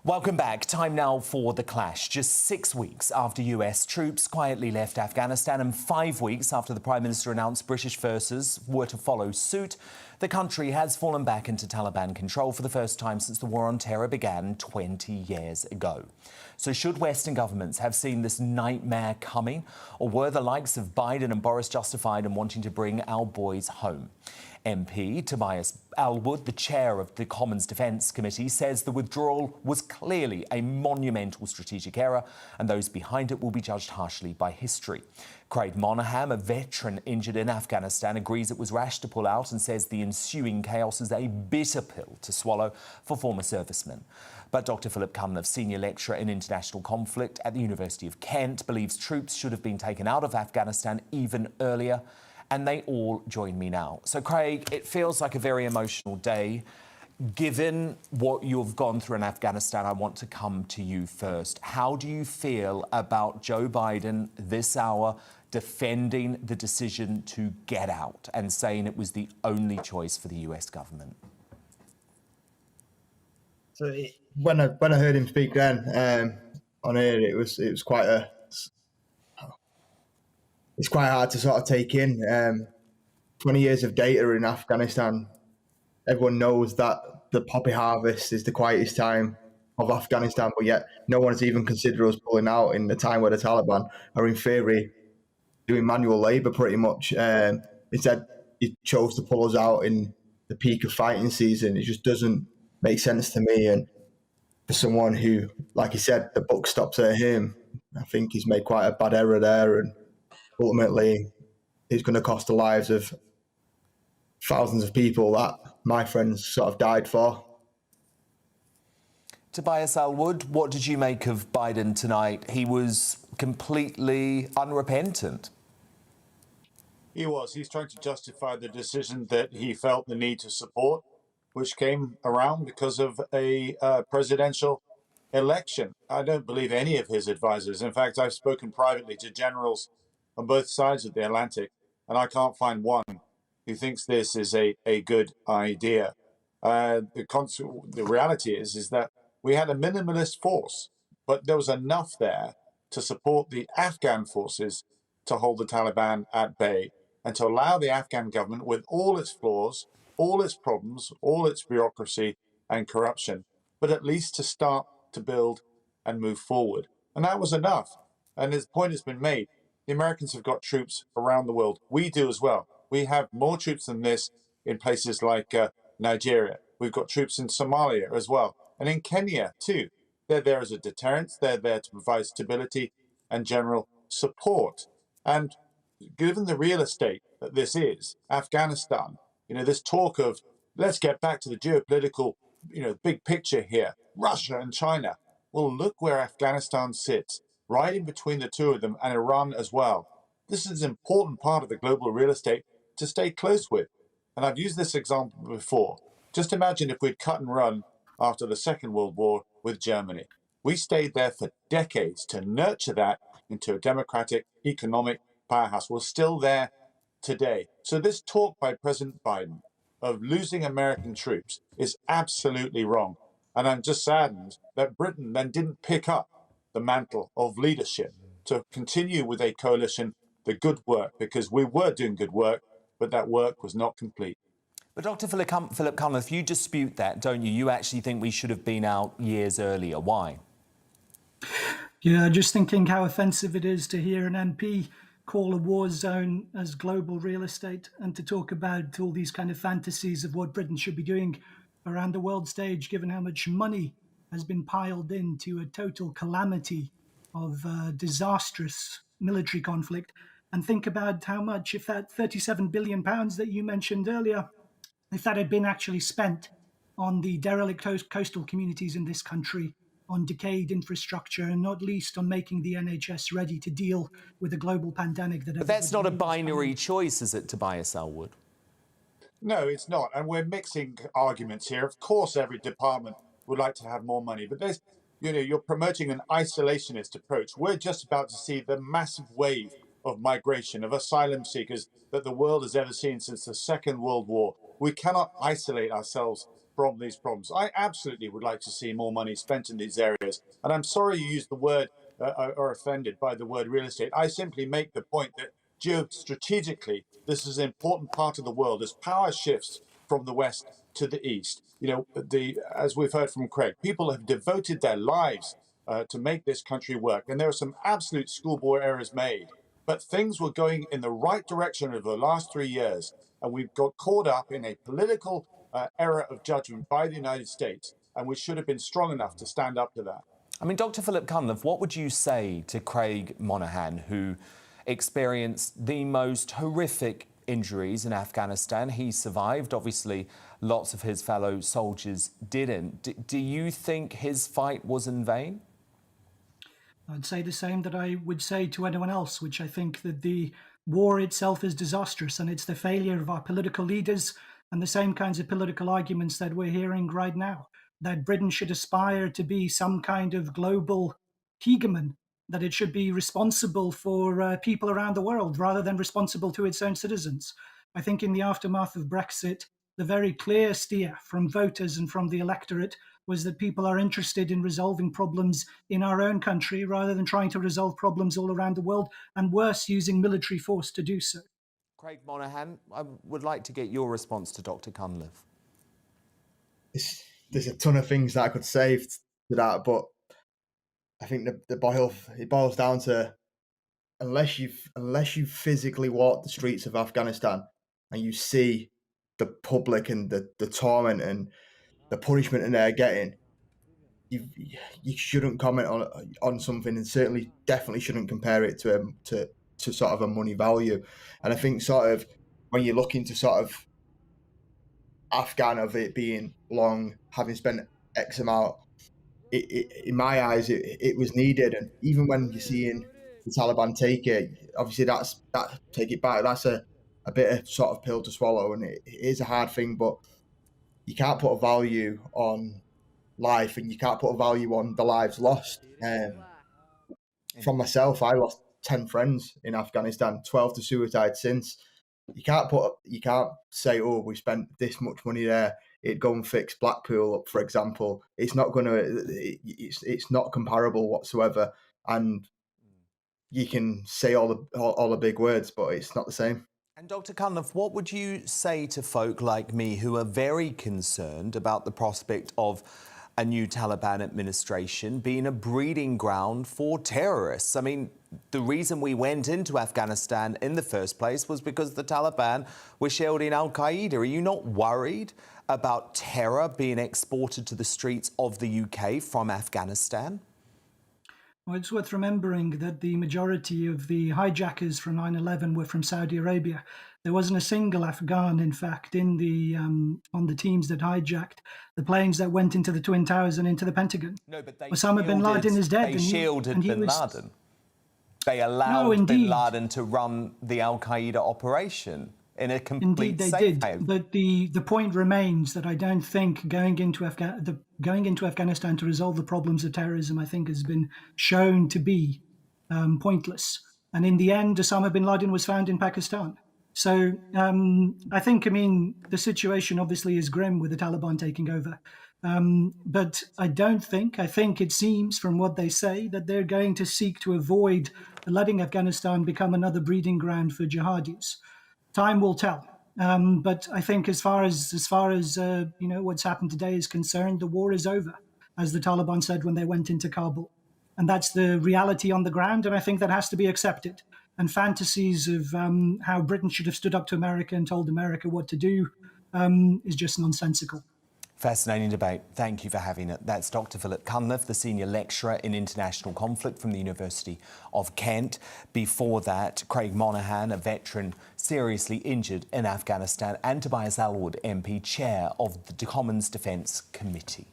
Welcome back. Time now for The Clash. Just 6 weeks after US troops quietly left Afghanistan and 5 weeks after the Prime Minister announced British forces were to follow suit, the country has fallen back into Taliban control for the first time since the War on Terror began 20 years ago. So should Western governments have seen this nightmare coming, or were the likes of Biden and Boris justified in wanting to bring our boys home? MP Tobias Ellwood, the chair of the Commons Defence Committee, says the withdrawal was clearly a monumental strategic error and those behind it will be judged harshly by history. Craig Monaghan, a veteran injured in Afghanistan, agrees it was rash to pull out and says the ensuing chaos is a bitter pill to swallow for former servicemen. But Dr. Philip Cunliffe, senior lecturer in international conflict at the University of Kent, believes troops should have been taken out of Afghanistan even earlier. And they all join me now. So, Craig, it feels like a very emotional day. Given what you've gone through in Afghanistan, I want to come to you first. How do you feel about Joe Biden this hour defending the decision to get out and saying it was the only choice for the US government? So when I heard him speak then on air, it was quite it's quite hard to sort of take in. 20 years of data in Afghanistan. Everyone knows that the poppy harvest is the quietest time of Afghanistan, but yet no one has even considered us pulling out in the time where the Taliban are in theory doing manual labour pretty much. Instead, he chose to pull us out in the peak of fighting season. It just doesn't make sense to me. And for someone who, like he said, the buck stops at him, I think he's made quite a bad error there. And ultimately, it's going to cost the lives of thousands of people that my friends sort of died for. Tobias Ellwood, what did you make of Biden tonight? He was completely unrepentant. He was. He's trying to justify the decision that he felt the need to support, which came around because of a presidential election. I don't believe any of his advisors. In fact, I've spoken privately to generals on both sides of the Atlantic, and I can't find one who thinks this is a good idea. The reality is that we had a minimalist force, but there was enough there to support the Afghan forces to hold the Taliban at bay and to allow the Afghan government, with all its flaws, all its problems, all its bureaucracy and corruption, but at least to start to build and move forward. And that was enough. And the point has been made. The Americans have got troops around the world. We do as well. We have more troops than this in places like Nigeria. We've got troops in Somalia as well. And in Kenya too. They're there as a deterrent. They're there to provide stability and general support. And given the real estate that this is, Afghanistan, this talk of let's get back to the geopolitical, big picture here, Russia and China. Well, look where Afghanistan sits, right in between the two of them, and Iran as well. This is an important part of the global real estate to stay close with. And I've used this example before. Just imagine if we'd cut and run after the Second World War with Germany. We stayed there for decades to nurture that into a democratic economic powerhouse. We're still there today. So this talk by President Biden of losing American troops is absolutely wrong. And I'm just saddened that Britain then didn't pick up the mantle of leadership to continue with a coalition, the good work, because we were doing good work, but that work was not complete. But Dr. Philip Cunliffe, you dispute that, don't you? You actually think we should have been out years earlier. Why? Yeah, just thinking how offensive it is to hear an MP call a war zone as global real estate and to talk about all these kind of fantasies of what Britain should be doing around the world stage, given how much money has been piled into a total calamity of disastrous military conflict. And think about how much, if that £37 billion that you mentioned earlier, if that had been actually spent on the derelict coastal communities in this country, on decayed infrastructure, and not least on making the NHS ready to deal with a global pandemic. But that's not a binary choice, is it, Tobias Ellwood? No, it's not. And we're mixing arguments here. Of course, every department would like to have more money, but there's, you're promoting an isolationist approach. We're just about to see the massive wave of migration, of asylum seekers that the world has ever seen since the Second World War. We cannot isolate ourselves these problems. I absolutely would like to see more money spent in these areas. And I'm sorry you used the word or offended by the word real estate. I simply make the point that geostrategically, this is an important part of the world as power shifts from the west to the east. You know, as we've heard from Craig, people have devoted their lives to make this country work. And there are some absolute schoolboy errors made. But things were going in the right direction over the last 3 years. And we've got caught up in a political error of judgment by the United States. And we should have been strong enough to stand up to that. I mean, Dr. Philip Cunliffe, what would you say to Craig Monaghan, who experienced the most horrific injuries in Afghanistan? He survived. Obviously, lots of his fellow soldiers didn't. Do you think his fight was in vain? I'd say the same that I would say to anyone else, which I think that the war itself is disastrous, and it's the failure of our political leaders and the same kinds of political arguments that we're hearing right now, that Britain should aspire to be some kind of global hegemon, that it should be responsible for people around the world rather than responsible to its own citizens. I think in the aftermath of Brexit, the very clear steer from voters and from the electorate was that people are interested in resolving problems in our own country rather than trying to resolve problems all around the world, and worse, using military force to do so. Craig Monaghan, I would like to get your response to Dr. Cunliffe. There's a ton of things that I could say to that, but I think it boils down to unless you physically walk the streets of Afghanistan and you see the public and the torment and the punishment that they're getting, you shouldn't comment on something, and certainly definitely shouldn't compare it to sort of a money value. And I think sort of when you look into sort of Afghan of it being long, having spent X amount, in my eyes, it was needed. And even when you're seeing the Taliban take it, obviously that take it back. That's a bit of sort of pill to swallow, and it is a hard thing. But you can't put a value on life, and you can't put a value on the lives lost. From myself, I lost 10 friends in Afghanistan, 12 to suicide since. You can't say, oh, we spent this much money there, it'd go and fix Blackpool, for example. It's not it's not comparable whatsoever. And you can say all the big words, but it's not the same. And Dr. Cunliffe, what would you say to folk like me who are very concerned about the prospect of a new Taliban administration being a breeding ground for terrorists? I mean, the reason we went into Afghanistan in the first place was because the Taliban were shielding al-Qaeda. Are you not worried about terror being exported to the streets of the UK from Afghanistan? Well, it's worth remembering that the majority of the hijackers from 9/11 were from Saudi Arabia. There wasn't a single Afghan, in fact, in the on the teams that hijacked the planes that went into the Twin Towers and into the Pentagon. No, but Osama bin Laden is dead. They shielded bin Laden. They allowed bin Laden to run the al-Qaeda operation in a complete safe haven. Indeed, they did. But the point remains that I don't think going into Afghanistan to resolve the problems of terrorism, I think, has been shown to be pointless. And in the end, Osama bin Laden was found in Pakistan. So I think, the situation obviously is grim with the Taliban taking over. But I think it seems from what they say that they're going to seek to avoid letting Afghanistan become another breeding ground for jihadis. Time will tell. But I think as far as what's happened today is concerned, the war is over, as the Taliban said when they went into Kabul. And that's the reality on the ground, and I think that has to be accepted. And fantasies of how Britain should have stood up to America and told America what to do is just nonsensical. Fascinating debate. Thank you for having it. That's Dr. Philip Cunliffe, the Senior Lecturer in International Conflict from the University of Kent. Before that, Craig Monaghan, a veteran seriously injured in Afghanistan, and Tobias Ellwood MP, Chair of the Commons Defence Committee.